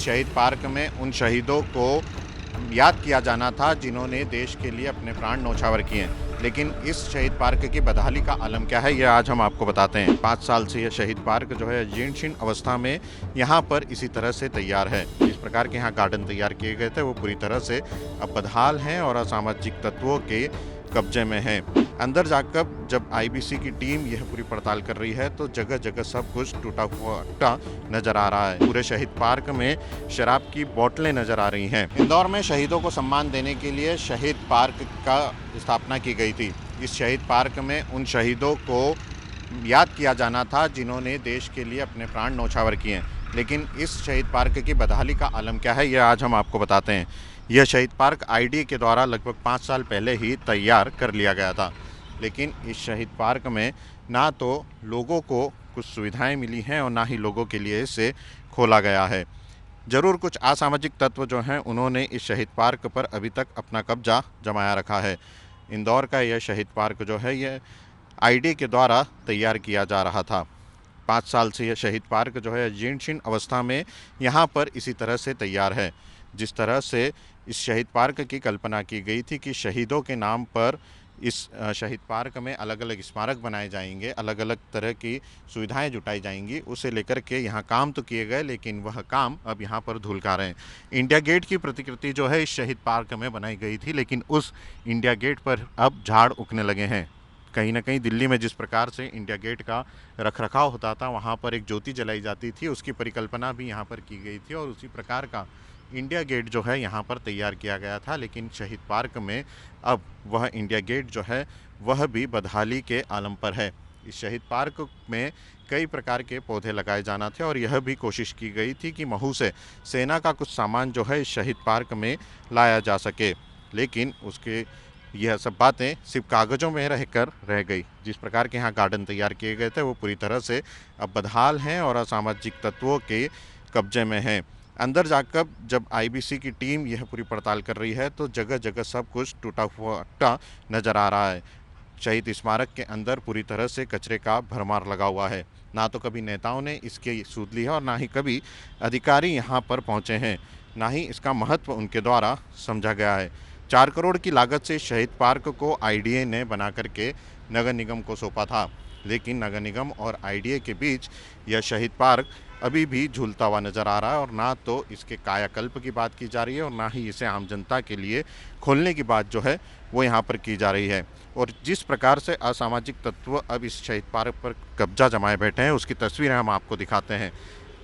शहीद पार्क में उन शहीदों को याद किया जाना था जिन्होंने देश के लिए अपने प्राण न्यौछावर किए। लेकिन इस शहीद पार्क की बदहाली का आलम क्या है, यह आज हम आपको बताते हैं। 5 साल से यह शहीद पार्क जो है जीर्ण शीर्ण अवस्था में यहाँ पर इसी तरह से तैयार है। जिस प्रकार के यहाँ गार्डन तैयार किए गए थे वो पूरी तरह से अब बदहाल हैं और असामाजिक तत्वों के कब्जे में हैं। अंदर जाकर जब आईबीसी की टीम यह पूरी पड़ताल कर रही है तो जगह जगह सब कुछ टूटा फूटा नजर आ रहा है। पूरे शहीद पार्क में शराब की बोतलें नजर आ रही हैं। इंदौर में शहीदों को सम्मान देने के लिए शहीद पार्क का स्थापना की गई थी। इस शहीद पार्क में उन शहीदों को याद किया जाना था जिन्होंने देश के लिए अपने प्राण न्यौछावर किए। लेकिन इस शहीद पार्क की बदहाली का आलम क्या है, यह आज हम आपको बताते हैं। यह शहीद पार्क आईडीए के द्वारा लगभग 5 साल पहले ही तैयार कर लिया गया था। लेकिन इस शहीद पार्क में ना तो लोगों को कुछ सुविधाएं मिली हैं और ना ही लोगों के लिए इसे खोला गया है। ज़रूर कुछ असामाजिक तत्व जो हैं उन्होंने इस शहीद पार्क पर अभी तक अपना कब्जा जमाया रखा है। इंदौर का यह शहीद पार्क जो है यह आईडीए के द्वारा तैयार किया जा रहा था। 5 साल से यह शहीद पार्क जो है जीर्ण शीर्ण अवस्था में यहाँ पर इसी तरह से तैयार है। जिस तरह से इस शहीद पार्क की कल्पना की गई थी कि शहीदों के नाम पर इस शहीद पार्क में अलग अलग स्मारक बनाए जाएंगे, अलग अलग तरह की सुविधाएं जुटाई जाएंगी, उसे लेकर के यहाँ काम तो किए गए लेकिन वह काम अब यहाँ पर धुलका रहे हैं। इंडिया गेट की प्रतिकृति जो है इस शहीद पार्क में बनाई गई थी, लेकिन उस इंडिया गेट पर अब झाड़ उगने लगे हैं। कहीं ना कहीं दिल्ली में जिस प्रकार से इंडिया गेट का रखरखाव होता था, वहाँ पर एक ज्योति जलाई जाती थी, उसकी परिकल्पना भी यहाँ पर की गई थी और उसी प्रकार का इंडिया गेट जो है यहाँ पर तैयार किया गया था। लेकिन शहीद पार्क में अब वह इंडिया गेट जो है वह भी बदहाली के आलम पर है। इस शहीद पार्क में कई प्रकार के पौधे लगाए जाना थे और यह भी कोशिश की गई थी कि महू से सेना का कुछ सामान जो है इस शहीद पार्क में लाया जा सके, लेकिन उसके यह सब बातें सिर्फ कागज़ों में रह गई। जिस प्रकार के यहाँ गार्डन तैयार किए गए थे वो पूरी तरह से अब बदहाल हैं और असामाजिक तत्वों के कब्जे में हैं। अंदर जाकर जब आईबीसी की टीम यह पूरी पड़ताल कर रही है तो जगह जगह सब कुछ टूटा फूटा नज़र आ रहा है। शहीद स्मारक के अंदर पूरी तरह से कचरे का भरमार लगा हुआ है। ना तो कभी नेताओं ने इसकी सूद ली है और ना ही कभी अधिकारी यहाँ पर पहुँचे हैं, ना ही इसका महत्व उनके द्वारा समझा गया है। 4 करोड़ की लागत से शहीद पार्क को आईडीए ने बना करके नगर निगम को सौंपा था, लेकिन नगर निगम और आईडीए के बीच यह शहीद पार्क अभी भी झूलता हुआ नज़र आ रहा है और ना तो इसके कायाकल्प की बात की जा रही है और ना ही इसे आम जनता के लिए खोलने की बात जो है वो यहाँ पर की जा रही है। और जिस प्रकार से असामाजिक तत्व अब इस शहीद पार्क पर कब्जा जमाए बैठे हैं उसकी तस्वीरें हम आपको दिखाते हैं।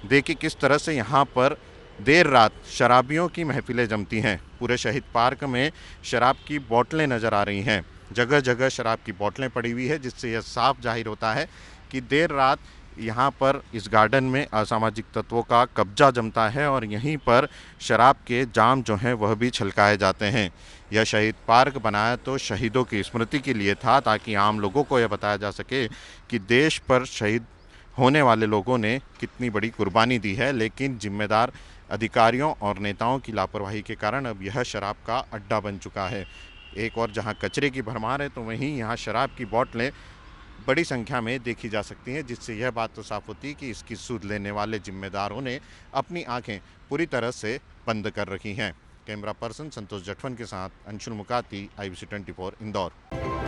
देखिए किस तरह से यहाँ पर देर रात शराबियों की महफिलें जमती हैं। पूरे शहीद पार्क में शराब की बोतलें नज़र आ रही हैं, जगह जगह शराब की बोतलें पड़ी हुई है, जिससे यह साफ जाहिर होता है कि देर रात यहाँ पर इस गार्डन में असामाजिक तत्वों का कब्जा जमता है और यहीं पर शराब के जाम जो हैं वह भी छलकाए जाते हैं। यह शहीद पार्क बनाया तो शहीदों की स्मृति के लिए था, ताकि आम लोगों को यह बताया जा सके कि देश पर शहीद होने वाले लोगों ने कितनी बड़ी कुर्बानी दी है। लेकिन जिम्मेदार अधिकारियों और नेताओं की लापरवाही के कारण अब यह शराब का अड्डा बन चुका है। एक और जहां कचरे की भरमार है तो वहीं यहां शराब की बोतलें बड़ी संख्या में देखी जा सकती हैं, जिससे यह बात तो साफ होती है कि इसकी सूद लेने वाले जिम्मेदारों ने अपनी आंखें पूरी तरह से बंद कर रखी हैं। कैमरा पर्सन संतोष जटवन के साथ अंशुल मुकाती, IBC 24 इंदौर।